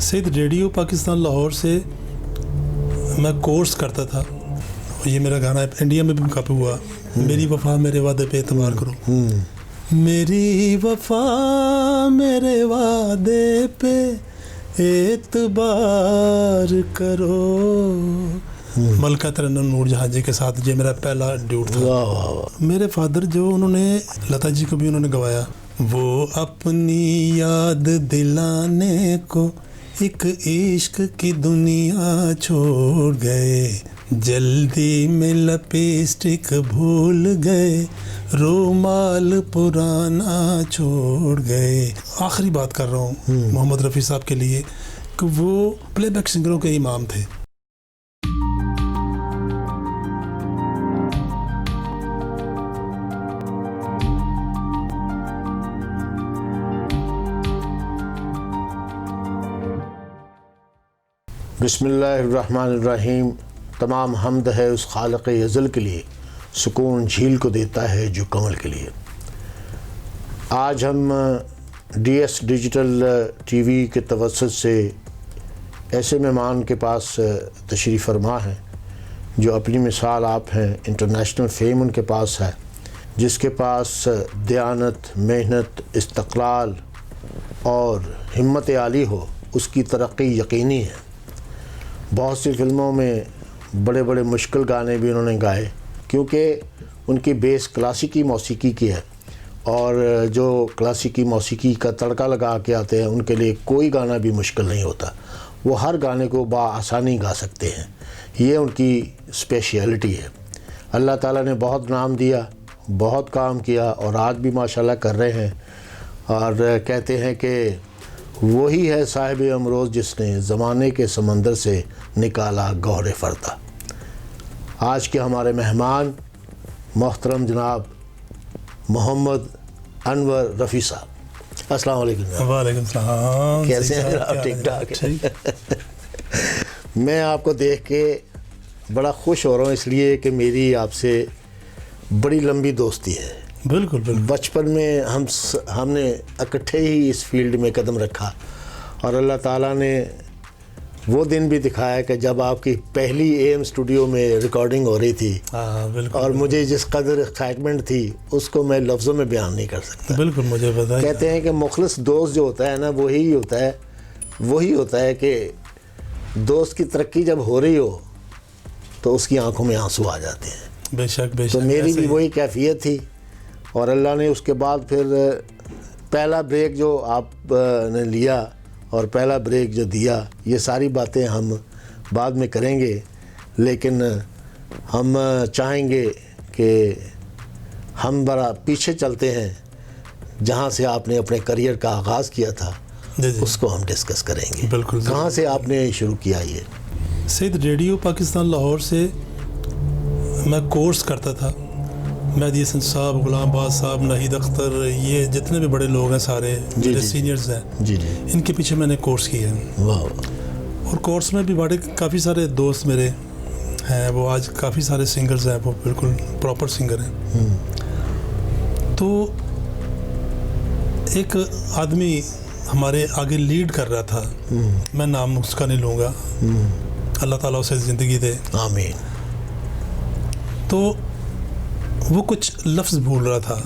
Saeed radio Pakistan Lahore से मैं course करता था। ये मेरा गाना इंडिया में भी काफ़ी हुआ, मेरी वफ़ा मेरे वादे पे एतबार करो। मेरी वफ़ा मेरे वादे पे एतबार करो। मलका तरन्नुम नूरजहां जी के साथ ये मेरा पहला ड्यूट था। वाह वाह वाह। मेरे फादर जो उन्होंने लता जी को भी उन्होंने गवाया, वो अपनी याद दिलाने को एक इश्क की दुनिया छोड़ गए, जल्दी में लिपस्टिक भूल गए, रोमाल पुराना छोड़ गए। आखिरी बात कर रहा हूँ मोहम्मद रफ़ी साहब के लिए कि वो प्लेबैक सिंगरों के इमाम थे। बिस्मिल्लाहिर्रहमानिर्रहीम। तमाम हमद है उस खालिक़ अज़ल के लिए, सुकून झील को देता है जो कमल के लिए। आज हम DS डिजिटल TV के तवस्सुत से ऐसे मेहमान के पास तशरीफ़ फरमा हैं जो अपनी मिसाल आप हैं, इंटरनेशनल फेम उनके पास है, जिसके पास दयानत, मेहनत, इस्तक़लाल और हिम्मत आली हो, उसकी तरक्की यकीनी है। बहुत सी फ़िल्मों में बड़े बड़े मुश्किल गाने भी उन्होंने गाए, क्योंकि उनकी बेस क्लासिकी मौसीकी की है, और जो क्लासिकी मौसीकी का तड़का लगा के आते हैं उनके लिए कोई गाना भी मुश्किल नहीं होता। वो हर गाने को बआसानी गा सकते हैं, ये उनकी स्पेशलिटी है। अल्लाह ताला ने बहुत नाम दिया, बहुत काम किया, और आज भी माशाल्लाह कर रहे हैं। और कहते हैं कि वही है साहिब अमरोज़ जिसने ज़माने के समंदर से निकाला गौहर फ़रदा। आज के हमारे मेहमान मोहतरम जनाब मोहम्मद अनवर रफ़ी साहब। अस्सलाम वालेकुम। वालेकुम सलाम। कैसे हैं आप? ठीक ठाक। मैं आपको देख के बड़ा खुश हो रहा हूँ, इसलिए कि मेरी आपसे बड़ी लंबी दोस्ती है। बिल्कुल बिल्कुल। बचपन में हमने इकट्ठे ही इस फील्ड में कदम रखा, और अल्लाह ताला ने वो दिन भी दिखाया कि जब आपकी पहली AM स्टूडियो में रिकॉर्डिंग हो रही थी। बिल्कुल। और मुझे जिस कदर एक्साइटमेंट थी उसको मैं लफ्ज़ों में बयान नहीं कर सकता। बिल्कुल, मुझे पता है। कहते हैं कि मुखलिस दोस्त जो होता है ना, वही होता है कि दोस्त की तरक्की जब हो रही हो तो उसकी आंखों में आंसू आ जाते हैं। बेशक बेशक। तो मेरी भी वही कैफियत थी, और अल्लाह ने उसके बाद फिर पहला ब्रेक जो आपने लिया और पहला ब्रेक जो दिया, ये सारी बातें हम बाद में करेंगे, लेकिन हम चाहेंगे कि हम बड़ा पीछे चलते हैं, जहाँ से आपने अपने करियर का आगाज़ किया था उसको हम डिस्कस करेंगे। बिल्कुल। कहाँ से आपने शुरू किया ये? सईद रेडियो पाकिस्तान लाहौर से मैं कोर्स करता था। मेहदी हसन साहब, गुलाम बाद साहब, नाहिद अख्तर, ये जितने भी बड़े लोग हैं सारे मेरे सीनियर्स हैं। जी जी। इनके पीछे मैंने कोर्स किया है। वाह। और कोर्स में भी बड़े काफ़ी सारे दोस्त मेरे हैं, वो आज काफ़ी सारे सिंगर्स हैं, वो बिल्कुल प्रॉपर सिंगर हैं। तो एक आदमी हमारे आगे लीड कर रहा था, मैं नाम उसका नहीं लूँगा, अल्लाह ताला उसे ज़िंदगी दे, आमीन। तो वो कुछ लफ्ज़ भूल रहा था,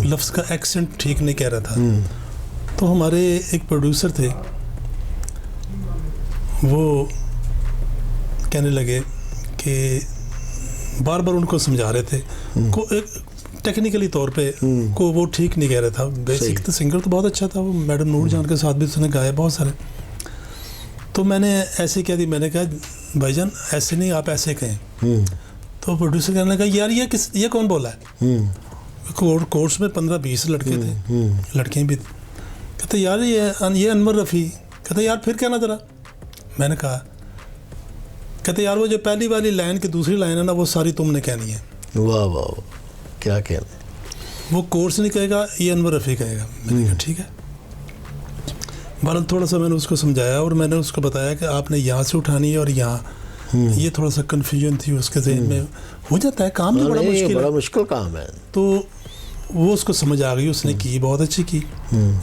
लफ्ज़ का एक्सेंट ठीक नहीं कह रहा था। तो हमारे एक प्रोड्यूसर थे, वो कहने लगे कि बार बार उनको समझा रहे थे को एक टेक्निकली तौर पे को वो ठीक नहीं कह रहा था। बेसिक तो सिंगर तो बहुत अच्छा था, वो मैडम नूरजहां के साथ भी उसने गाया बहुत सारे। तो मैंने ऐसे कह दी, मैंने कहा भाईजान ऐसे नहीं, आप ऐसे कहें। तो प्रोड्यूसर कहने लगा यार ये कौन बोला है? कोर्स में 15-20 लड़के थे, लड़कियाँ भी। कहते यार ये अनवर रफ़ी। कहते यार फिर कहना ज़रा। मैंने कहा, कहते यार वो जो पहली वाली लाइन की दूसरी लाइन है ना, वो सारी तुमने कहनी है। वाह वाह, क्या कहना। वो कोर्स नहीं कहेगा, ये अनवर रफ़ी कहेगा। मैंने कहा ठीक है। बहरहाल थोड़ा सा मैंने उसको समझाया, और मैंने उसको बताया कि आपने यहाँ से उठानी है और यहाँ। ये थोड़ा सा कन्फ्यूजन थी उसके ज़हन में। हो जाता है काम, तो बड़ा मुश्किल काम है। तो वो उसको समझ आ गई, उसने की, बहुत अच्छी की।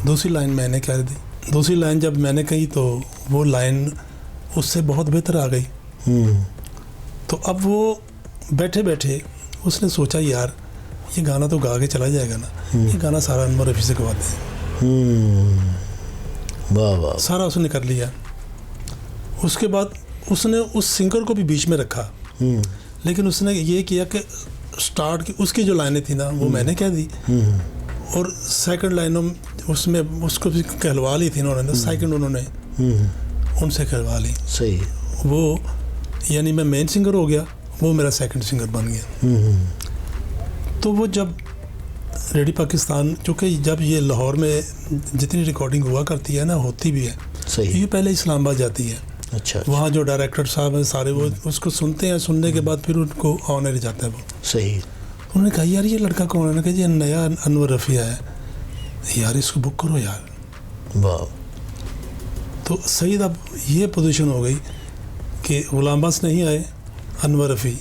दूसरी लाइन मैंने कह दी, दूसरी लाइन जब मैंने कही तो वो लाइन उससे बहुत बेहतर आ गई। तो अब वो बैठे बैठे उसने सोचा यार ये गाना तो गा के चला जाएगा ना, ये गाना सारा अनवर रफ़ी से गवाते हैं। वाह वाह। सारा उसने कर लिया। उसके बाद उसने उस सिंगर को भी बीच में रखा, लेकिन उसने ये किया कि स्टार्ट की उसकी जो लाइनें थी ना वो मैंने कह दी, और सेकंड लाइनों उसमें उसको भी कहलवा ली थी उन्होंने, सेकंड उन्होंने उनसे कहलवा ली। सही। वो यानी मैं मेन सिंगर हो गया, वो मेरा सेकंड सिंगर बन गया। तो वो जब रेडियो पाकिस्तान, क्योंकि जब ये लाहौर में जितनी रिकॉर्डिंग हुआ करती है ना, होती भी है, सही। ये पहले इस्लामाबाद जाती है। अच्छा। वहाँ जो डायरेक्टर साहब हैं सारे वो उसको सुनते हैं, सुनने के बाद फिर उनको ऑनर जाता है वो। सही। उन्होंने कहा यार ये लड़का कौन है? उन्होंने कहा ये नया अनवर रफ़ी है यार, इसको बुक करो यार। वाह। तो सही अब ये पोजीशन हो गई कि गुलाम अब्बास नहीं आए, अनवर रफ़ी,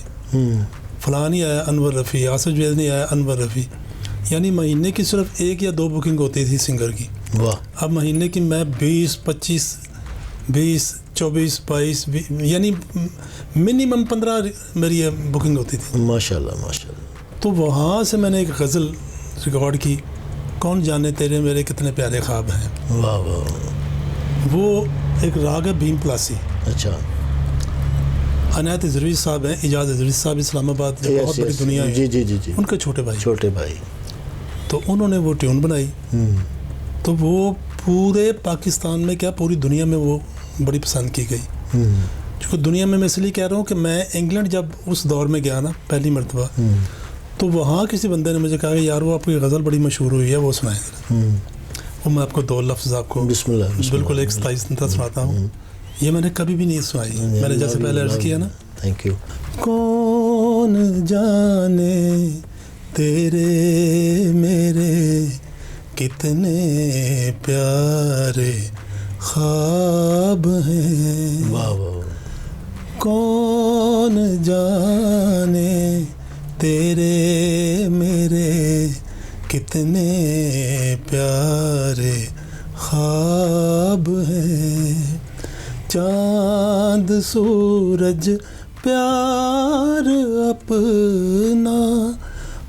फलां नहीं आया, अनवर रफ़ी, आसिफ जवेद नहीं आया, अनवर रफ़ी। यानी महीने की सिर्फ 1 या 2 बुकिंग होती थी सिंगर की। वाह। अब महीने की मैं 20, 25, 20, 24, 22 यानी मिनिमम 15 मेरी बुकिंग होती थी। माशाल्लाह माशाल्लाह। तो वहाँ से मैंने एक गज़ल रिकॉर्ड की, कौन जाने तेरे मेरे कितने प्यारे ख्वाब हैं। वाह वाह। वो एक राग है भीम प्लासी। अच्छा। अनायत इजरी साहब हैं, इजाज़ इजरी साहब इस्लामाबाद में बहुत बड़ी दुनिया है। जी जी जी जी। उनके छोटे भाई। छोटे भाई। तो उन्होंने वो ट्यून बनाई। तो वो पूरे पाकिस्तान में क्या पूरी दुनिया में वो बड़ी पसंद की गई। क्योंकि दुनिया में मैं इसलिए कह रहा हूँ कि मैं इंग्लैंड जब उस दौर में गया ना पहली मरतबा, तो वहाँ किसी बंदे ने मुझे कहा कि यार वो आपकी गज़ल बड़ी मशहूर हुई है, वो सुनाए। वो मैं आपको 2 लफ्ज़ आपको बिस्मिल्लाह बिल्कुल एक 27 सुनाता हूँ। ये मैंने कभी भी नहीं सुनाई, मैंने जैसे पहले अर्ज़ किया ना। Thank you. कौन जाने तेरे मेरे कितने प्यारे ख्वाब हैं। वाह वाह। कौन जाने तेरे मेरे कितने प्यारे ख्वाब हैं। चाँद सूरज प्यार अपना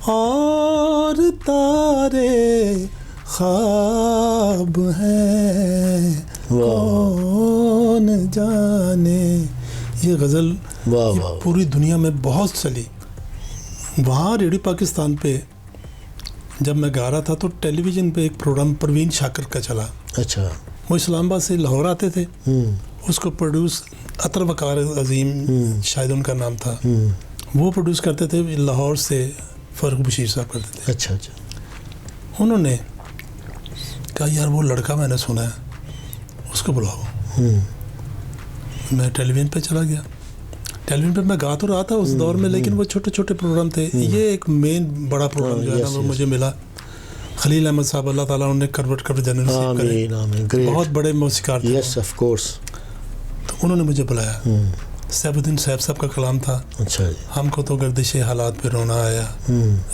और तारे ख्वाब हैं। कौन जाने। ये गज़ल वाह वाह। पूरी दुनिया में बहुत चली। वहाँ रेडियो पाकिस्तान पे जब मैं गा रहा था तो टेलीविज़न पे एक प्रोग्राम परवीन शाकर का चला। अच्छा। वो इस्लामाबाद से लाहौर आते थे। उसको प्रोड्यूस अतर वकार अजीम शायद उनका नाम था, वो प्रोड्यूस करते थे। लाहौर से फ़र्रुख बशीर साहब करते थे। अच्छा अच्छा। उन्होंने कहा यार वो लड़का मैंने सुना है, उसको बुलाओ। मैं टेलीविज़न पे चला गया। टेलीविज़न पे मैं गा तो रहा था उस दौर में, लेकिन वो छोटे छोटे प्रोग्राम थे। ये एक मेन बड़ा प्रोग्राम जो है ना वो मुझे मिला। खलील अहमद साहब अल्लाह ताला उन्हें करवट कर जनरल करे, बहुत बड़े मौसीकार थे। Yes of course. तो उन्होंने मुझे बुलाया। सैफुद्दीन सैफ साहब का कलाम था। अच्छा जी। हमको तो गर्दिश हालात पे रोना आया,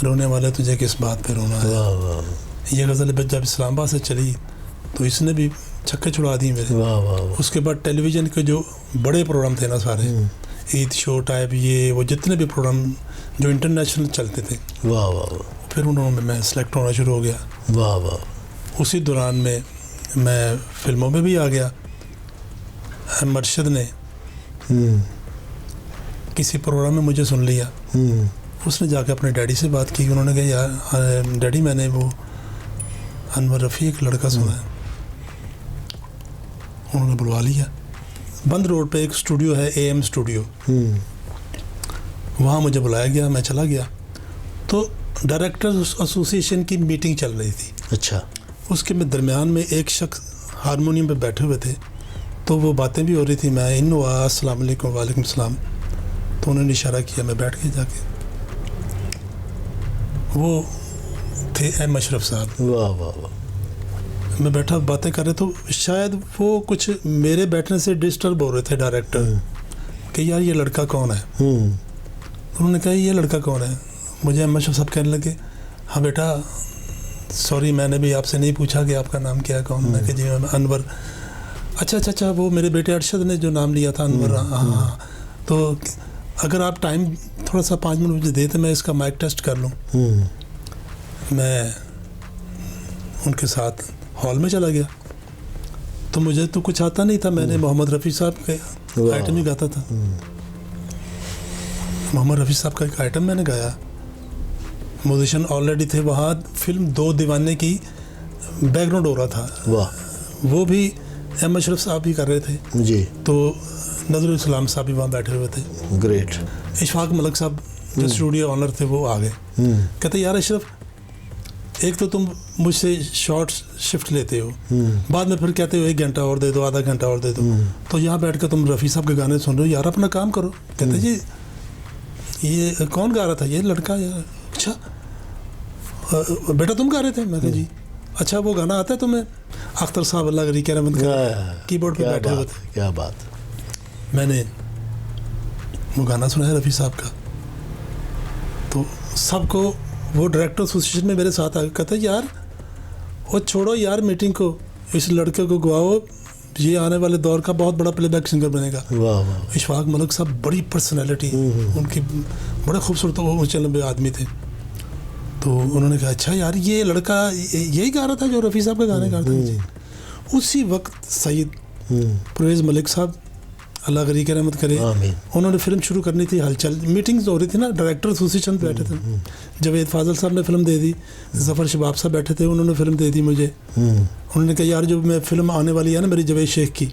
रोने वाले तुझे किस बात पे रोना आया। वाह वाह। ये गज़ल जब इस्लामाबाद से चली तो इसने भी छक्के छुड़ा दिए मेरे। वाह वाह। उसके बाद टेलीविज़न के जो बड़े प्रोग्राम थे ना सारे, ईद शो टाइप, ये वो जितने भी प्रोग्राम जो इंटरनेशनल चलते थे, वाह वाह, फिर उन्होंने मैं सेलेक्ट होना शुरू हो गया। वाह वाह। उसी दौरान में मैं फिल्मों में भी आ गया। मर्शद ने किसी प्रोग्राम में मुझे सुन लिया। उसने जाकर अपने डैडी से बात की। उन्होंने कहा यार डैडी मैंने वो अनवर रफ़ी एक लड़का सुना है। उन्होंने बुलवा लिया। बंद रोड पे एक स्टूडियो है, AM स्टूडियो, वहाँ मुझे बुलाया गया। मैं चला गया तो डायरेक्टर्स एसोसिएशन की मीटिंग चल रही थी। अच्छा। उसके में दरमियान में एक शख्स हारमोनियम पे बैठे हुए थे, तो वो बातें भी हो रही थी। मैं अस्सलाम वालेकुम, वालेकुम सलाम। तो उन्होंने इशारा किया, मैं बैठ के जाके। वो थे M अशरफ साहब। वाह वाह वाह। मैं बैठा बातें कर रहे, तो शायद वो कुछ मेरे बैठने से डिस्टर्ब हो रहे थे डायरेक्टर कि यार ये लड़का कौन है। उन्होंने कहा ये लड़का कौन है। मुझे M अशरफ साहब कहने लगे, हाँ बेटा सॉरी मैंने भी आपसे नहीं पूछा कि आपका नाम क्या है, कौन? मैं कि जी मैं अनवर। अच्छा, वो मेरे बेटे अरशद ने जो नाम लिया था अनवर। हाँ, तो अगर आप टाइम थोड़ा सा 5 मिनट मुझे देते मैं इसका माइक टेस्ट कर लूँ। मैं उनके साथ हॉल में चला गया, तो मुझे तो कुछ आता नहीं था। मैंने मोहम्मद रफ़ी साहब का आइटम ही गाता था। मोहम्मद रफ़ी साहब का एक आइटम मैंने गाया, म्यूजिशियन ऑलरेडी थे वहाँ। फिल्म 2 दीवाने की बैकग्राउंड हो रहा था, वो भी अहमद शरीफ साहब भी कर रहे थे जी, तो नज़रुल इस्लाम साहब भी वहाँ बैठे हुए थे। ग्रेट। इशफाक मलिक साहब जो स्टूडियो ऑनर थे वो आ गए। कहते यार अशरफ, एक तो तुम मुझसे शॉर्ट शिफ्ट लेते हो, बाद में फिर कहते हो 1 घंटा और दे दो, आधा घंटा और दे दो, तो यहाँ बैठ कर तुम रफ़ी साहब के गाने सुन रहे हो, यार अपना काम करो। कहते जी ये कौन गा रहा था? ये लड़का। यार अच्छा बेटा तुम गा रहे थे? मैं कहा जी। अच्छा वो गाना आता है तुम्हें? अख्तर साहब अल्लाह करी क्या रहमत करे कीबोर्ड पे बैठे हुए थे। क्या बात। मैंने वो गाना सुना है रफ़ी साहब का, तो सबको वो डायरेक्टर एसोसिएशन में मेरे साथ आ कहता है यार वो छोड़ो यार मीटिंग को, इस लड़के को गवाओ, ये आने वाले दौर का बहुत बड़ा प्लेबैक सिंगर बनेगा। वाह। इशफाक मलिक साहब बड़ी पर्सनैलिटी, उनकी बड़े खूबसूरत ऊंचे लंबे आदमी थे। तो उन्होंने कहा अच्छा यार ये लड़का यही गा रहा था जो रफ़ी साहब के गाने गाता था। उसी वक्त सईद परवेज़ मलिक साहब अल्लाह करी के रहमत करे, उन्होंने फिल्म शुरू करनी थी हलचल। मीटिंग्स हो रही थी ना, डायरेक्टर एसोसिएशन पे बैठे थे। जवेद फाजल साहब ने फिल्म दे दी, ज़फ़र शबाब साहब बैठे थे, उन्होंने फिल्म दे दी मुझे। उन्होंने कहा यार जो मैं फिल्म आने वाली है ना मेरी जवेद शेख की,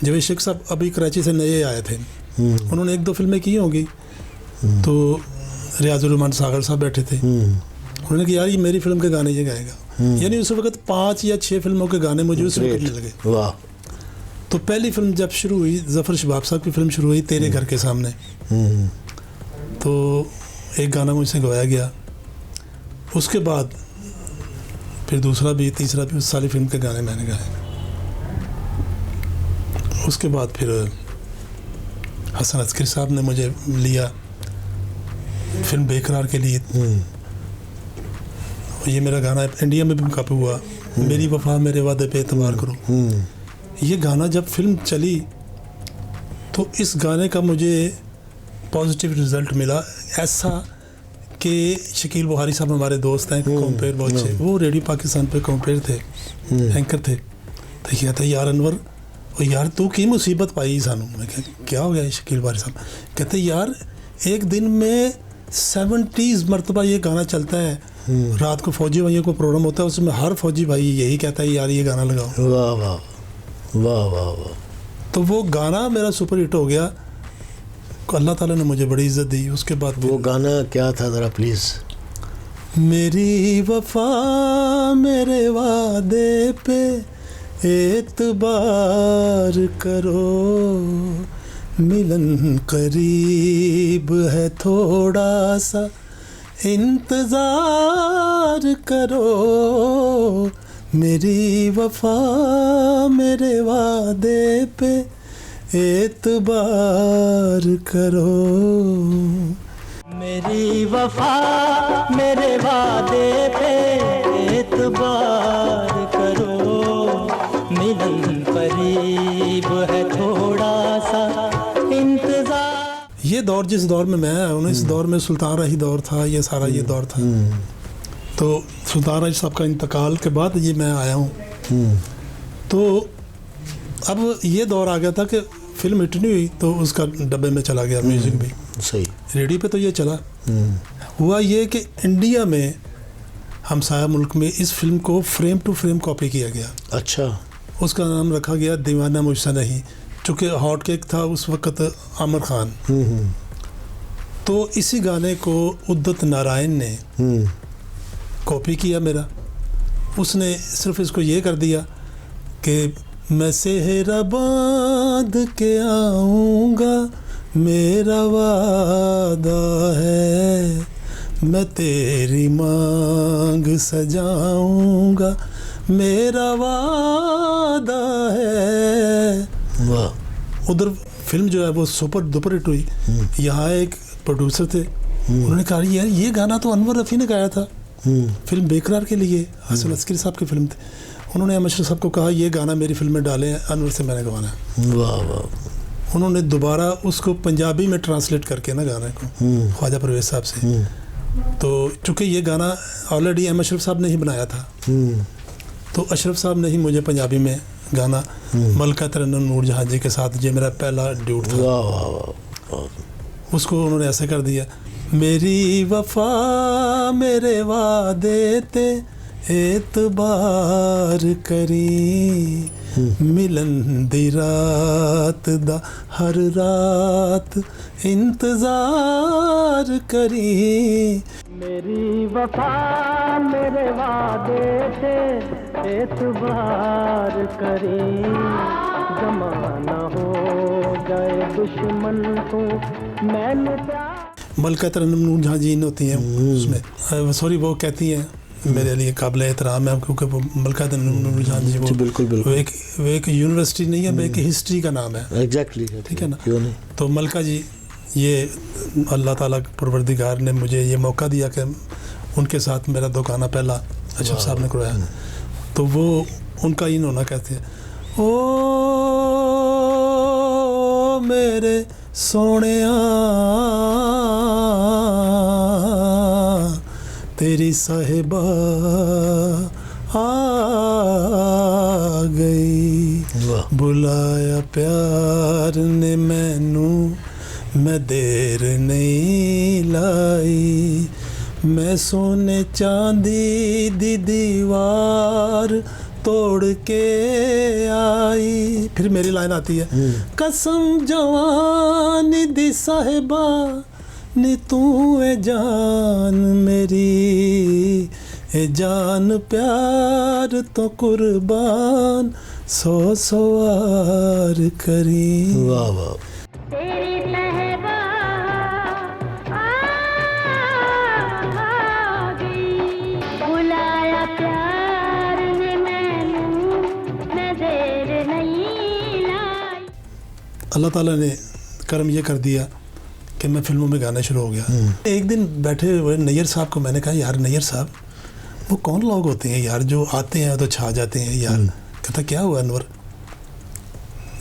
जवेद शेख साहब अभी कराची से नए आए थे, उन्होंने 1-2 फिल्में की होंगी, तो रियाजुर रहमान सागर साहब बैठे थे। उन्होंने कहा यार ये मेरी फिल्म के गाने ये गाएगा। यानी उस वक्त 5 या 6 फिल्मों के गाने मुझे उसमें करने लगे। वाह। तो पहली फिल्म जब शुरू हुई, ज़फ़र शबाब साहब की फिल्म शुरू हुई तेरे घर के सामने, तो एक गाना मुझसे गवाया गया। उसके बाद फिर दूसरा भी तीसरा भी उस सारी फिल्म के गाने मैंने गाए। उसके बाद फिर हसन अस्करी साहब ने मुझे लिया फिल्म बेकरार के लिए। ये मेरा गाना इंडिया में भी काफ़ी हुआ, मेरी वफा मेरे वादे पे एतबार करो। ये गाना जब फिल्म चली तो इस गाने का मुझे पॉजिटिव रिज़ल्ट मिला, ऐसा कि शकील बुखारी साहब हमारे दोस्त हैं, कॉम्पेयर बहुत अच्छे, वो रेडियो पाकिस्तान पे कॉम्पेयर थे, एंकर थे। तो कहते यार अनवर और यार तू की मुसीबत पाई सानू। मैं क्या हो गया शकील बुखारी साहब? कहते यार एक दिन में 70 मरतबा ये गाना चलता है, रात को फौजी भाइयों को प्रोग्राम होता है, उसमें हर फौजी भाई यही कहता है यार ये गाना लगाओ। वाह वाह वाह वाह वाह। तो वो गाना मेरा सुपर हिट हो गया, अल्लाह ताला ने मुझे बड़ी इज्जत दी। उसके बाद वो गाना क्या था ज़रा प्लीज़? मेरी वफा मेरे वादे पे एतबार करो, मिलन करीब है थोड़ा सा इंतज़ार करो, मेरी वफा मेरे वादे पे एतबार करो, मेरी वफा मेरे वादे पे एतबार करो, मिलन करीब है थोड़ा सा इंतजार। ये दौर जिस दौर में मैं आया हूँ, इस दौर में सुल्तान राही दौर था, ये सारा ये दौर था। तो सुल्तान राही साहब का इंतकाल के बाद ये मैं आया हूँ। तो अब ये दौर आ गया था कि फिल्म हिट नहीं हुई तो उसका डब्बे में चला गया म्यूज़िक भी। सही। रेडियो पे तो ये चला। हुआ ये कि इंडिया में हमसाया मुल्क में इस फिल्म को फ्रेम टू फ्रेम कॉपी किया गया। अच्छा। उसका नाम रखा गया दीवाना मुझसे नहीं, चूँकि हॉट केक था उस वक़्त आमिर खान। तो इसी गाने को उदित नारायण ने कॉपी किया मेरा। उसने सिर्फ इसको ये कर दिया कि मैं सेहरा बांध के आऊँगा, मेरा वादा है, मैं तेरी मांग सजाऊँगा, मेरा वादा है। वाह। उधर फिल्म जो है वो सुपर डुपर हिट हुई। यहाँ एक प्रोड्यूसर थे, उन्होंने कहा यार ये गाना तो अनवर रफ़ी ने गाया था, फिल्म बेकरार के लिए हसन अस्करी साहब की फिल्म थी। उन्होंने अहमद अशरफ साहब को कहा ये गाना मेरी फिल्म में डालें, अनवर से मैंने गवाना है। वाह वाह। उन्होंने दोबारा उसको पंजाबी में ट्रांसलेट करके ना गाने को ख्वाजा परवेज साहब से, तो चूँकि ये गाना ऑलरेडी अहमद अशरफ साहब ने ही बनाया था, तो अशरफ साहब ने ही मुझे पंजाबी में गाना मलका तरन्नुम नूरजहां जी के साथ, ये मेरा पहला ड्यूट था, वाह वाह वाह। उसको उन्होंने ऐसे कर दिया, मेरी वफा मेरे वादे ते एतबार करी, मिलन दी रात दा हर रात इंतजार करी। मेरी वफा मेरे वादे थे एतबार करी, जमाना हो जाए दुश्मन तो मैंने प्यार। मलका तरन्नुम नूरजहां जी होती हैं उसमें, सॉरी वो कहती हैं मेरे लिए काबिल एहतराम है, क्योंकि वो मलका तरन्नुम नूरजहां जी वो बिल्कुल बिल्कुल वो एक यूनिवर्सिटी नहीं है, एक हिस्ट्री का नाम है। एग्जैक्टली, ठीक है ना। क्यों नहीं। तो मलका जी, ये अल्लाह ताला परवरदिगार ने मुझे ये मौका दिया कि उनके साथ मेरा दो गाना पहला अशरफ साहब ने करवाया, तो वो उनका इन होना कहते हैं, ओ मेरे सोनिया तेरी साहिबा आ गई, बुलाया प्यार ने मैनू मैं देर नहीं लाई, मैं सोने चांदी दी दीवार तोड़ के आई। फिर मेरी लाइन आती है, कसम जवानी दी साहिबा नी तू ए जान मेरी, ए जान प्यार तो कुर्बान सौ सवार करी। वाह वाह। अल्लाह ताला ने करम ये कर दिया कि मैं फिल्मों में गाना शुरू हो गया। एक दिन बैठे हुए नैयर साहब को मैंने कहा, यार नैयर साहब वो कौन लोग होते हैं यार जो आते हैं तो छा जाते हैं यार। कहता क्या हुआ अनवर।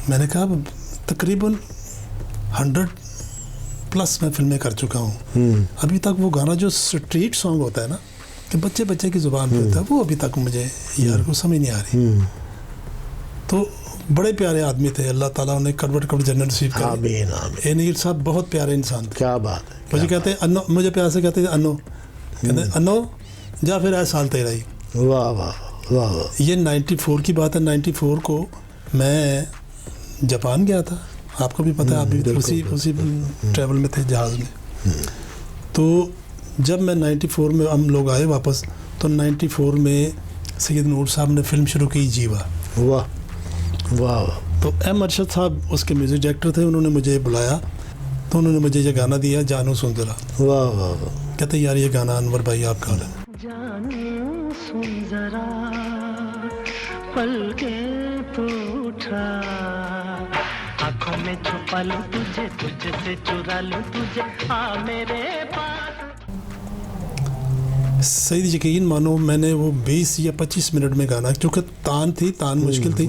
मैंने कहा तकरीबन 100+ मैं फिल्में कर चुका हूँ, अभी तक वो गाना जो स्ट्रीट सॉन्ग होता है ना कि बच्चे बच्चे की ज़ुबान पे होता है, वो अभी तक मुझे यार को समझ नहीं आ रही। तो बड़े प्यारे आदमी थे, अल्लाह ताला उन्हें कड़वट जन्नत नसीब करे। आमीन आमीन। नईर साहब बहुत प्यारे इंसान थे। क्या बात है। मुझे कहते हैं अन्नो, मुझे प्यार से कहते हैं अन्नो, कहते अन्नो जा फिर ऐसा साल तेरा ही। वाह वाह वाह वाह। ये 94 की बात है। 94 को मैं जापान गया था, आपको भी पता है, आप भी उसी ट्रैवल में थे, जहाज़ में। तो जब मैं 94 में हम लोग आए वापस, तो 94 में सैयद नूर साहब ने फिल्म शुरू की जीवा। वाह वाह। तो एम अरशद साहब उसके म्यूज़िक डायरेक्टर थे, उन्होंने मुझे बुलाया तो उन्होंने मुझे ये गाना दिया, जानू सुन जरा। वाह वाह वाह। कहते यार ये गाना अनवर भाई आप गा लें। जानू सुन जरा पलके तो उठा, आँखों में छुपा लूं तुझे, तुझसे चुरा लूं तुझे, आ मेरे पास। सही यकीन मानो मैंने वो 20 या 25 मिनट में गाना, क्योंकि तान मुश्किल थी,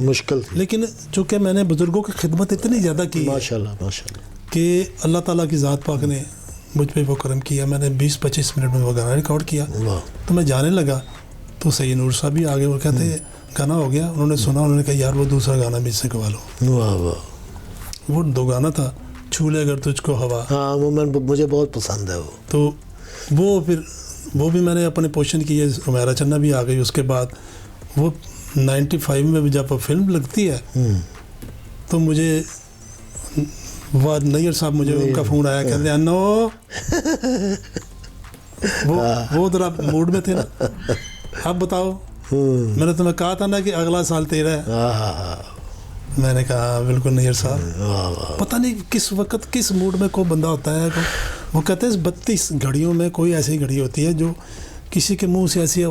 लेकिन चूँकि मैंने बुज़ुर्गों की खिदमत इतनी ज़्यादा की माशाल्लाह माशाल्लाह कि अल्लाह ताला की ज़ात पाक ने मुझ पे वो करम किया। मैंने 20-25 मिनट में वो गाना रिकॉर्ड किया। तो मैं जाने लगा तो सैयद नूर साहब भी आ गए और कहते गाना हो गया। उन्होंने सुना, उन्होंने कहा यार वो दूसरा गाना भी इससे गवा लो। वाह वाह। वो 2 गाना था, छूले अगर तुझको हवा। हाँ वो मुझे बहुत पसंद है वो। तो वो फिर वो भी मैंने अपने पोषण किए। उमैरा चन्ना भी आ गई उसके बाद। वो 95 में जब वो फिल्म लगती है तो मुझे नैयर साहब, मुझे उनका फ़ोन आया, कहते हैं अन्नो वो जरा मूड में थे ना, अब बताओ मैंने तुम्हें कहा था ना कि अगला साल तेरा है। मैंने कहा बिल्कुल नैयर साहब। पता नहीं किस वक्त किस मूड में कोई बंदा होता है। वो कहते हैं 32 घड़ियों में कोई ऐसी घड़ी होती है जो किसी के मुंह से ऐसी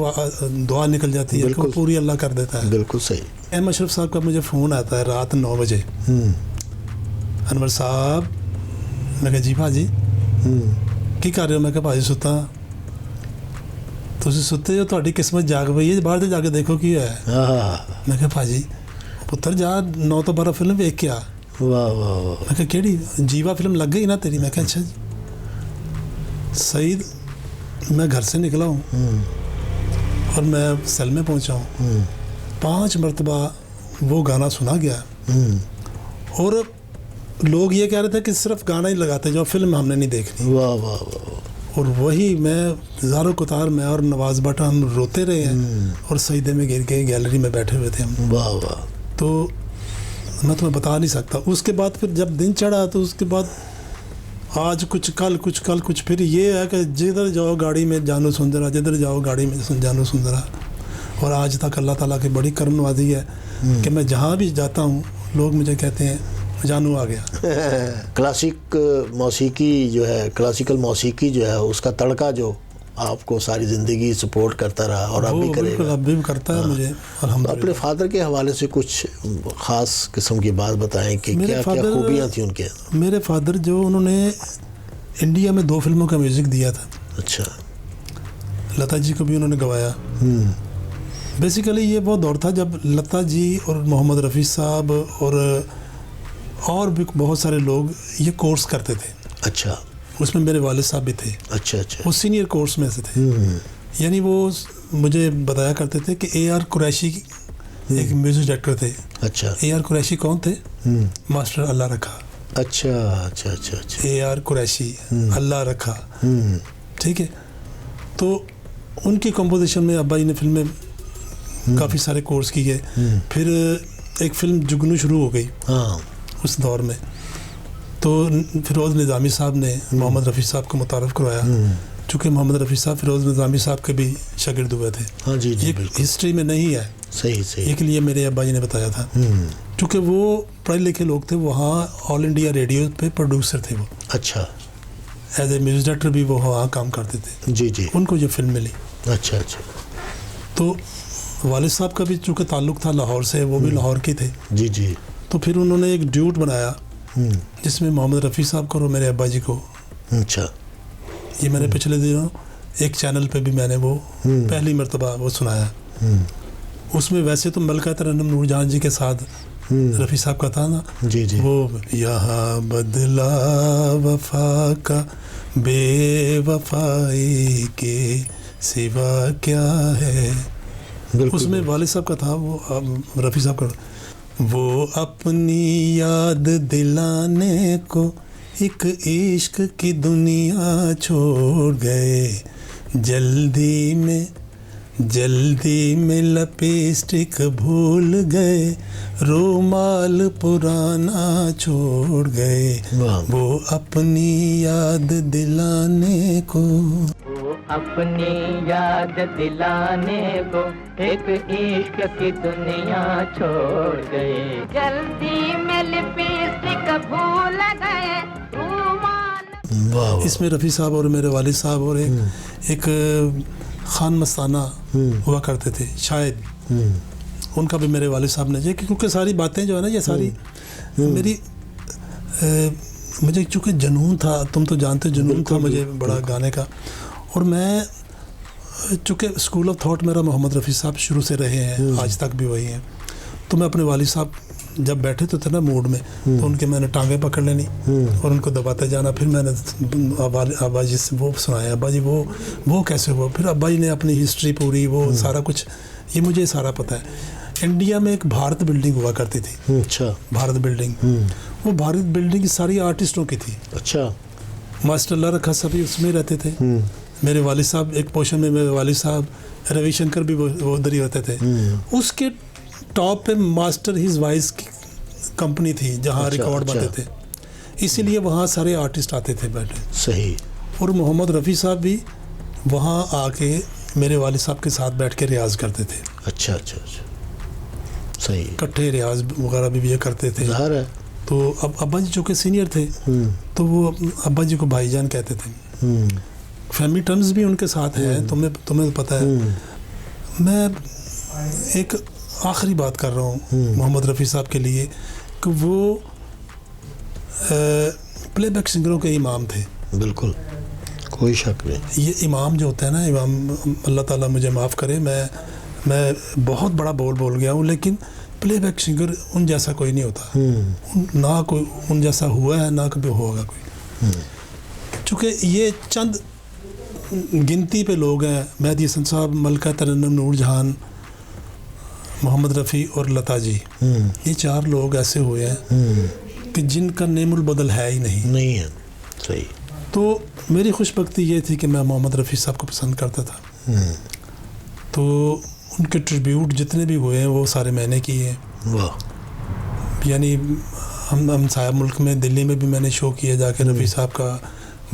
दुआ निकल जाती है कि पूरी अल्लाह कर देता है। बिल्कुल सही। अहमद अशरफ साहब का मुझे फ़ोन आता है रात 9 बजे। अनवर साहब, मैं कहा जी भाजी की कर रहे हो। मैं कहा भाजी सुता। ਤੁਸੀਂ ਸੁੱਤੇ ਹੋ, ਤੁਹਾਡੀ ਕਿਸਮਤ ਜਾਗ ਪਈ ਹੈ, ਬਾਹਰ ਤੇ ਜਾ ਕੇ ਦੇਖੋ ਕੀ ਹੋਇਆ। हाँ ਮੈਂ ਕਿਹਾ ਭਾਜੀ ਪੁੱਤਰ ਜਾ 9 ਤੋਂ 12 ਫਿਲਮ ਵੇਖ ਕੇ ਆ। वाह वाह वाह मैं कहा केड़ी जीवा फिल्म लग गई ना तेरी। मैं कहा अच्छा जी। सईद मैं घर से निकला हूँ और मैं सेल में पहुँचा हूँ, 5 मरतबा वो गाना सुना गया और लोग ये कह रहे थे कि सिर्फ गाना ही लगाते जो फिल्म हमने नहीं देखनी। वाह वाह वाह। और वही मैं ज़ारो कुतार में और नवाज भट्ट हम रोते रहे हैं और सईदे में गिर के गैलरी में बैठे हुए थे हम। वाह वाह। तो मैं तुम्हें बता नहीं सकता। उसके बाद फिर जब दिन चढ़ा तो उसके बाद आज कुछ कल कुछ फिर ये है कि जिधर जाओ गाड़ी में जानू सुंदरा, जिधर जाओ गाड़ी में जानू सुंदरा। और आज तक अल्लाह ताला की बड़ी करम नवाजी है कि मैं जहाँ भी जाता हूँ लोग मुझे कहते हैं जानू आ गया। क्लासिक मौसीकी जो है, क्लासिकल मौसीकी जो है, उसका तड़का जो आपको सारी ज़िंदगी सपोर्ट करता रहा और अब भी करेगा। अब भी करता है मुझे तो अपने फादर के हवाले से कुछ ख़ास किस्म की बात बताएं कि क्या क्या खूबियाँ थी उनके। मेरे फादर जो उन्होंने इंडिया में 2 फिल्मों का म्यूज़िक दिया था। अच्छा। लता जी को भी उन्होंने गवाया। बेसिकली ये वो दौर था जब लता जी और मोहम्मद रफ़ी साहब और भी बहुत सारे लोग ये कोर्स करते थे। अच्छा। उसमें मेरे वालिद साहब भी थे। अच्छा अच्छा। वो सीनियर कोर्स में से थे। यानी वो मुझे बताया करते थे कि AR कुरैशी एक म्यूज़िक डायरेक्टर थे। अच्छा। AR कुरैशी कौन थे? मास्टर अल्लाह रखा। अच्छा अच्छा अच्छा अच्छा। AR कुरैशी अल्लाह रखा। ठीक है। तो उनकी कंपोजिशन में अब्बा जी ने फिल्म में काफ़ी सारे कोर्स किए। फिर एक फिल्म जुगनू शुरू हो गई। हाँ। उस दौर में तो फ़िरोज़ निज़ामी साहब ने मोहम्मद रफ़ी साहब को मुतारफ़ करवाया। चूँकि मोहम्मद रफ़ी साहब फ़िरोज़ निज़ामी साहब के भी शागिर्द हुए थे। हाँ जी जी, ये बिल्कुल हिस्ट्री में नहीं है। सही सही। एक लिए मेरे अब्बा जी ने बताया था। चूँकि वो पढ़े लिखे लोग थे, वहाँ ऑल इंडिया रेडियो पे प्रोड्यूसर थे वो। अच्छा। एज ए म्यूज़िक डायरेक्टर भी वो वहाँ काम करते थे। जी जी। उनको जो फिल्म मिली। अच्छा अच्छा। तो वालिद साहब का भी चूँकि ताल्लुक़ था लाहौर से, वो भी लाहौर के थे। जी जी। तो फिर उन्होंने एक ड्यूट बनाया जिसमें मोहम्मद रफ़ी साहब को और मेरे अब्बा जी को। अच्छा। ये मैंने पिछले दिनों एक चैनल पे भी मैंने वो पहली मर्तबा वो सुनाया। उसमें वैसे तो मलका तरन्नुम नूरजहां जी के साथ रफ़ी साहब का था ना। जी जी। वो यहाँ बदला वफा का बेवफाई के सिवा क्या है। उसमें वालिद साहब का था, वो रफ़ी साहब का। वो अपनी याद दिलाने को एक इश्क की दुनिया छोड़ गए, जल्दी में लिपस्टिक भूल गए, रुमाल पुराना छोड़ गए। वो अपनी याद दिलाने को, अपनी याद दिलाने को एक इश्क की दुनिया छोड़ गए, जल्दी में लिपस्टिक भूल गए, रुमाल। इसमें रफ़ी साहब और मेरे वालिद साहब और एक खान मस्ताना हुआ करते थे शायद। उनका भी मेरे वालिद साहब ने, क्योंकि सारी बातें जो है ना ये सारी मेरी मुझे चूँकि जुनून था, तुम तो जानते हो जुनून था मुझे बड़ा गाने का। और मैं चूँकि स्कूल ऑफ थॉट मेरा मोहम्मद रफ़ी साहब शुरू से रहे हैं, आज तक भी वही हैं। तो मैं अपने वालिद साहब जब बैठे तो थे ना मूड में, तो उनके मैंने टांगें पकड़ लेनी और उनको दबाते जाना। फिर मैंने अब्बा जी से वो सुनाया, अब्बा जी वो कैसे हुआ। फिर अब्बा जी ने अपनी हिस्ट्री पूरी वो सारा कुछ, ये मुझे सारा पता है। इंडिया में एक भारत बिल्डिंग हुआ करती थी। अच्छा। भारत बिल्डिंग, वो भारत बिल्डिंग सारी आर्टिस्टों की थी। अच्छा। मास्टर अल्लाह रखा सभी उसमें रहते थे। मेरे वालिद साहब एक पोर्शन में, मेरे वालिद साहब रविशंकर भी वो उधर ही रहते थे। उसके टॉप पे मास्टर हिज वाइस की कंपनी थी जहाँ रिकॉर्ड बनते थे, इसीलिए वहाँ सारे आर्टिस्ट आते थे बैठे। सही। और मोहम्मद रफ़ी साहब भी वहाँ आके मेरे वालिद साहब के साथ बैठ के रियाज़ करते थे। अच्छा अच्छा अच्छा। सही। इकट्ठे रियाज़ वगैरह भी ये करते थे। ज़ाहिर है। तो अब अब्बा जी चूँकि सीनियर थे तो वो अब्बा जी को भाईजान कहते थे। फैमिली टर्म्स भी उनके साथ हैं, तुम्हें पता है। मैं एक आखिरी बात कर रहा हूँ मोहम्मद रफ़ी साहब के लिए कि वो प्लेबैक सिंगरों के इमाम थे। बिल्कुल, कोई शक नहीं। ये इमाम जो होता है ना, इमाम, अल्लाह ताला मुझे माफ़ करे, मैं बहुत बड़ा बोल गया हूँ, लेकिन प्लेबैक सिंगर उन जैसा कोई नहीं होता। ना कोई उन जैसा हुआ है, ना कभी होगा कोई। चूँकि ये चंद गिनती पे लोग हैं, मेहदी हसन साहब, मलका तरन्नुम नूरजहान, मोहम्मद रफ़ी और लता जी, ये 4 लोग ऐसे हुए हैं कि जिनका नेमुल बदल है ही नहीं है। सही। तो मेरी खुशबख्ती ये थी कि मैं मोहम्मद रफ़ी साहब को पसंद करता था, तो उनके ट्रिब्यूट जितने भी हुए हैं वो सारे मैंने किए हैं। वाह। यानी हम साहब मुल्क में, दिल्ली में भी मैंने शो किया जाके रफ़ी साहब का,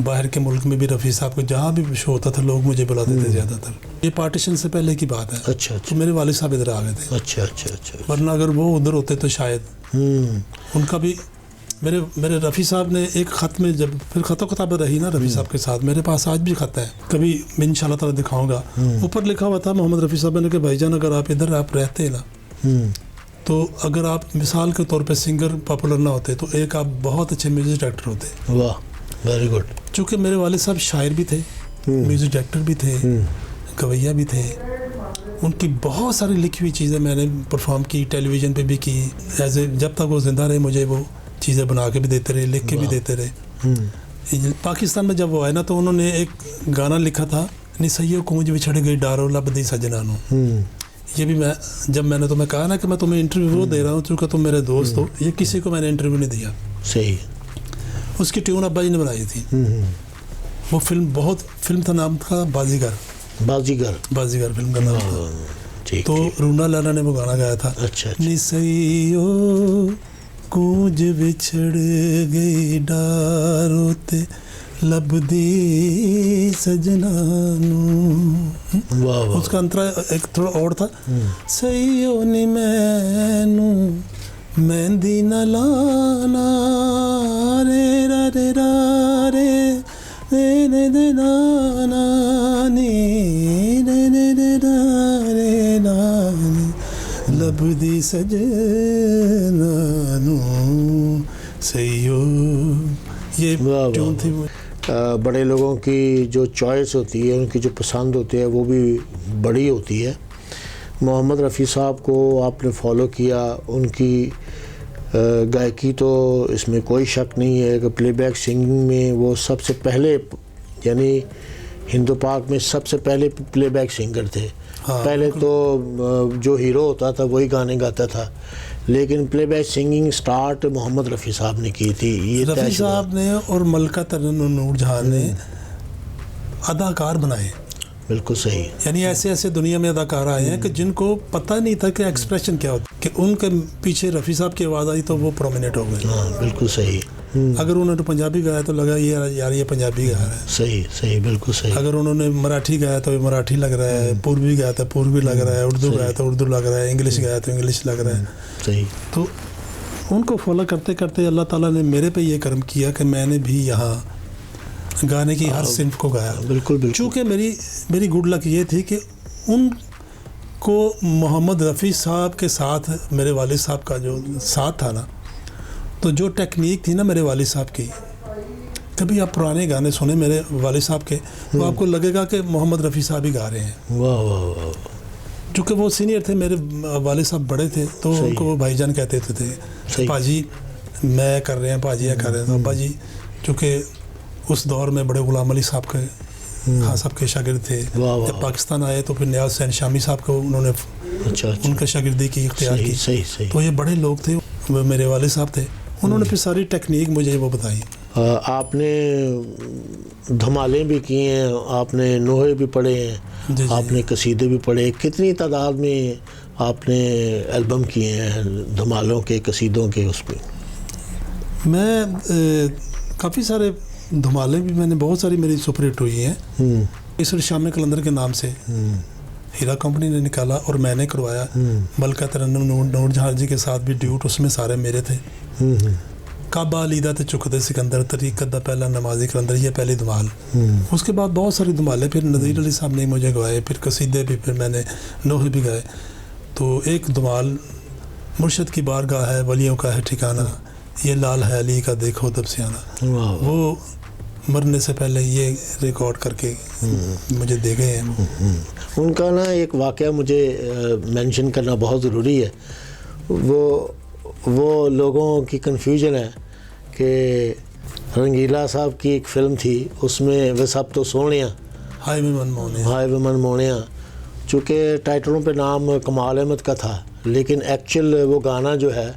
बाहर के मुल्क में भी रफ़ी साहब को जहाँ भी शो होता था लोग मुझे बुलाते थे ज़्यादातर। ये पार्टीशन से पहले की बात है। अच्छा। तो मेरे वालिद साहब इधर आ गए थे। अच्छा। वरना अगर वो उधर होते तो शायद उनका भी, मेरे रफ़ी साहब ने एक ख़त में, जब फिर ख़त किताब रही ना रफ़ी साहब के साथ, मेरे पास आज भी ख़त है, कभी मैं इंशाल्लाह ताला दिखाऊंगा। ऊपर लिखा हुआ था मोहम्मद रफ़ी साहब ने कि भाईजान अगर आप इधर आप रहते ना, तो अगर आप मिसाल के तौर पे सिंगर पॉपुलर ना होते तो एक आप बहुत अच्छे म्यूज़िक डायरेक्टर होते। वाह, वेरी गुड। चूँकि मेरे वालिद साहब शायर भी थे, म्यूज़िक डायरेक्टर भी थे, गवैया भी थे। उनकी बहुत सारी लिखी हुई चीज़ें मैंने परफॉर्म की, टेलीविज़न पे भी की। ऐसे जब तक वो ज़िंदा रहे मुझे वो चीज़ें बना के भी देते रहे, लिख के भी देते रहे। पाकिस्तान में जब वो आए ना, तो उन्होंने एक गाना लिखा था, निसैयो कूंज बिछड़ गई डारो लबदी सजनानो। ये भी मैंने तुम्हें कहा ना कि मैं तुम्हें इंटरव्यू दे रहा हूँ, चूँकि तुम मेरे दोस्त हो, ये किसी को मैंने इंटरव्यू नहीं दिया। सही। उसकी ट्यून अब्बा जी ने बनाई थी। वो फिल्म था, नाम था बाजीगर फिल्म का नाम था। तो रूना लाला ने वो गाना गाया था। अच्छा। निसैयो कूंज बिछड़ गई डारो ते लबदी सजनानू। उसका अंतरा एक थोड़ा और था, सैयो नी मैनू मेहंदी न लाना रे रा रे रा रे रे रे नाना नी रे रे रे रा रे नानी लबदी सजनानू सैयो। ये ट्यून थी। बड़े लोगों की जो चॉइस होती है, उनकी जो पसंद होती है, वो भी बड़ी होती है। मोहम्मद रफ़ी साहब को आपने फॉलो किया, उनकी गायकी तो इसमें कोई शक नहीं है कि प्लेबैक सिंगिंग में वो सबसे पहले, यानी हिंदू पाक में सबसे पहले प्लेबैक सिंगर थे। पहले तो जो हीरो होता था वही गाने गाता था, लेकिन playback singing start Mohammed Rafi साहब ने की थी। ये रफ़ी साहब ने और मलका तरन्नुम नूरजहान ने अदाकार बनाए। बिल्कुल सही। यानी ऐसे दुनिया में अदाकार आए हैं कि जिनको पता नहीं था कि एक्सप्रेशन क्या होता, कि उनके पीछे रफ़ी साहब की आवाज़ आई तो वो प्रोमिनेंट हो गए। हाँ, बिल्कुल सही। अगर उन्होंने पंजाबी गाया तो लगा ये यार ये पंजाबी गा रहा है। सही, बिल्कुल सही। अगर उन्होंने मराठी गाया तो मराठी लग रहा है, पूर्वी गाया तो पूर्वी लग रहा है, उर्दू गाया तो उर्दू लग रहा है, इंग्लिश गाया तो इंग्लिश लग रहा है। सही। तो उनको फॉलो करते करते अल्लाह ताला ने मेरे पे ये करम किया कि मैंने भी यहाँ गाने की हर सिंफ को गाया। बिल्कुल। चूँकि मेरी गुड लक ये थी कि उनको मोहम्मद रफ़ी साहब के साथ मेरे वालिद साहब का जो साथ था ना, तो जो टेक्निक थी ना मेरे वालिद साहब की, कभी आप पुराने गाने सुने मेरे वालिद साहब के तो आपको लगेगा कि मोहम्मद रफ़ी साहब ही गा रहे हैं। वाह वाह वाह। चूँकि वो सीनियर थे, मेरे वालिद साहब बड़े थे, तो उनको वो भाईजान कहते थे। पाजी मैं कर रहे हैं, पाजी या कर रहे हैं। तो अब्बा जी चूँकि उस दौर में बड़े गुलाम अली साहब के हाँ साहब के शागिर्द थे। जब पाकिस्तान आए तो फिर नियाज़ हुसैन शामी साहब को उन्होंने उनके शागिर्दी की इख्तियार की। सही। तो ये बड़े लोग थे, मेरे वालिद साहब थे, उन्होंने फिर सारी टेक्निक मुझे वो बताई। आपने धमाले भी किए हैं, आपने नोहे भी पढ़े हैं, आपने कसीदे भी पढ़े। कितनी तादाद में आपने एल्बम किए हैं धमालों के, कसीदों के? उसमें मैं काफ़ी सारे धमाले भी, मैंने बहुत सारी मेरी सुपर हिट हुई हैं। इस शाम कलंदर के नाम से हीरा कंपनी ने निकाला और मैंने करवाया। मलका तरन्नुम नूरजहान जी के साथ भी ड्यूट उसमें सारे मेरे थे। काबा लीदा ते चुकदे सिकंदर, तरीक़त दा पहला नमाजी कलंदर, ये पहली धमाल। उसके बाद बहुत सारी धमाले फिर नज़ीर अली साहब ने मुझे गवाए, फिर कसीदे भी, फिर मैंने नोहे भी गाए। तो एक धमाल मुर्शद की बारगाह है, वलियों का है ठिकाना, ये लाल है अली का देखो तब सियाना, वो मरने से पहले ये रिकॉर्ड करके मुझे दे गए हैं। उनका ना एक वाक़या मुझे मेंशन करना बहुत ज़रूरी है। वो लोगों की कन्फ्यूजन है कि रंगीला साहब की एक फ़िल्म थी, उसमें वे सब तो सोनिया हाय वे मन मोहनिया, चूँकि टाइटलों पे नाम कमाल अहमद का था, लेकिन एक्चुअल वो गाना जो है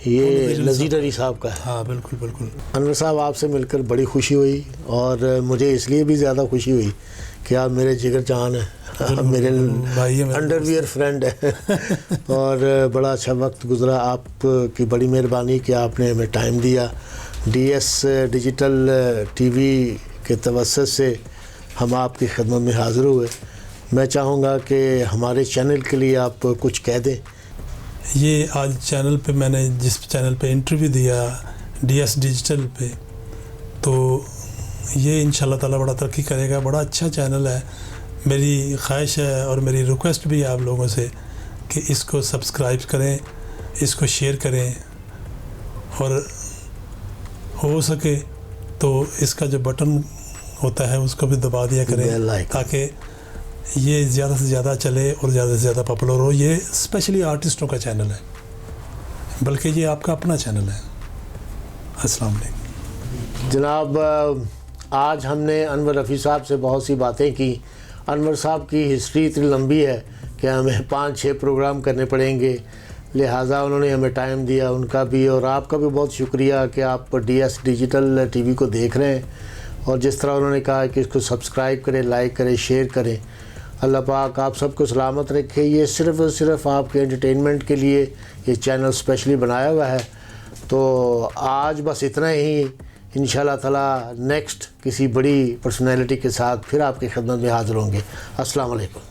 ये नज़ीर अली साहब का है। हाँ बिल्कुल बिल्कुल। अनवर साहब, आपसे मिलकर बड़ी खुशी हुई और मुझे इसलिए भी ज़्यादा खुशी हुई कि आप मेरे जिगर जान हैं, आप मेरे अंडरवियर फ्रेंड है और बड़ा अच्छा वक्त गुज़रा। आपकी बड़ी मेहरबानी कि आपने हमें टाइम दिया। DS डिजिटल TV के तवस्सुत से हम आपकी खिदमत में हाज़िर हुए। मैं चाहूँगा कि हमारे चैनल के लिए आप कुछ कह दें। ये आज चैनल पे मैंने जिस चैनल पे इंटरव्यू दिया DS डिजिटल पे, तो ये इंशाल्लाह ताला बड़ा तरक्की करेगा, बड़ा अच्छा चैनल है। मेरी ख्वाहिश है और मेरी रिक्वेस्ट भी है आप लोगों से कि इसको सब्सक्राइब करें, इसको शेयर करें और हो सके तो इसका जो बटन होता है उसको भी दबा दिया करें ताकि ये ज़्यादा से ज़्यादा चले और ज़्यादा से ज़्यादा पॉपुलर हो। ये स्पेशली आर्टिस्टों का चैनल है, बल्कि ये आपका अपना चैनल है। अस्सलाम वालेकुम जनाब, आज हमने अनवर रफ़ी साहब से बहुत सी बातें की। अनवर साहब की हिस्ट्री इतनी लंबी है कि हमें 5-6 प्रोग्राम करने पड़ेंगे, लिहाजा उन्होंने हमें टाइम दिया। उनका भी और आपका भी बहुत शुक्रिया कि आप DS डिजिटल TV को देख रहे हैं और जिस तरह उन्होंने कहा कि इसको सब्सक्राइब करें, लाइक करें, शेयर करें। अल्लाह पाक आप सबको सलामत रखे। ये सिर्फ़ और सिर्फ आपके एंटरटेनमेंट के लिए ये चैनल स्पेशली बनाया हुआ है। तो आज बस इतना ही। इंशाल्लाह ताला नेक्स्ट किसी बड़ी पर्सनैलिटी के साथ फिर आपकी खिदमत में हाज़िर होंगे। अस्सलाम वालेकुम।